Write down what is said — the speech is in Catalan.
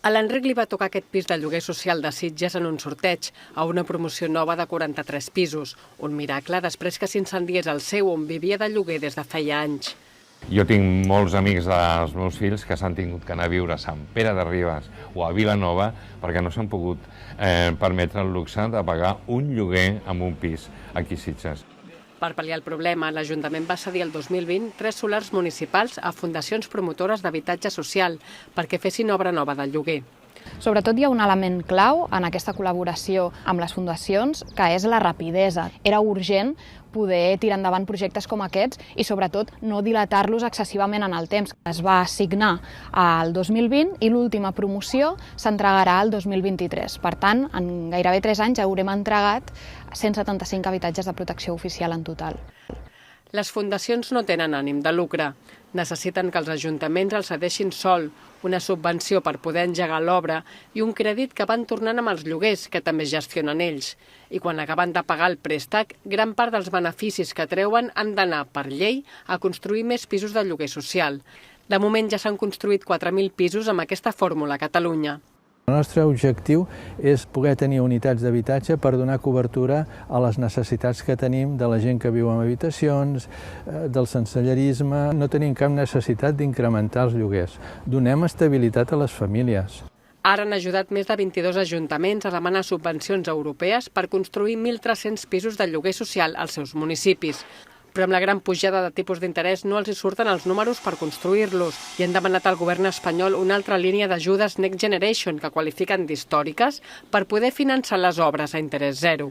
A l'Enric li va tocar aquest pis de lloguer social de Sitges en un sorteig, a una promoció nova de 43 pisos. Un miracle després que s'incendiés el seu, on vivia de lloguer des de feia anys. Jo tinc molts amics dels meus fills que s'han tingut que anar a viure a Sant Pere de Ribes o a Vilanova perquè no s'han pogut permetre el luxe de pagar un lloguer en un pis aquí a Sitges. Per pal·liar el problema, l'Ajuntament va cedir el 2020 3 solars municipals a fundacions promotores d'habitatge social perquè fessin obra nova de lloguer. Sobretot hi ha un element clau en aquesta col·laboració amb les fundacions, que és la rapidesa. Era urgent poder tirar endavant projectes com aquests i sobretot no dilatar-los excessivament en el temps. Es va assignar al 2020 i l'última promoció s'entregarà al 2023. Per tant, en gairebé 3 anys haurem entregat 175 habitatges de protecció oficial en total. Les fundacions no tenen ànim de lucre. Necessiten que els ajuntaments els cedeixin sol, una subvenció per poder engegar l'obra i un crèdit que van tornant amb els lloguers, que també gestionen ells. I quan acaben de pagar el préstec, gran part dels beneficis que treuen han d'anar, per llei, a construir més pisos de lloguer social. De moment ja s'han construït 4.000 pisos amb aquesta fórmula a Catalunya. El nostre objectiu és poder tenir unitats d'habitatge per donar cobertura a les necessitats que tenim de la gent que viu en habitacions, del sensellerisme. No tenim cap necessitat d'incrementar els lloguers. Donem estabilitat a les famílies. Ara han ajudat més de 22 ajuntaments a demanar subvencions europees per construir 1.300 pisos de lloguer social als seus municipis. Però amb la gran pujada de tipus d'interès no els hi surten els números per construir-los i han demanat al govern espanyol una altra línia d'ajudes Next Generation, que qualifiquen d'històriques, per poder finançar les obres a interès zero.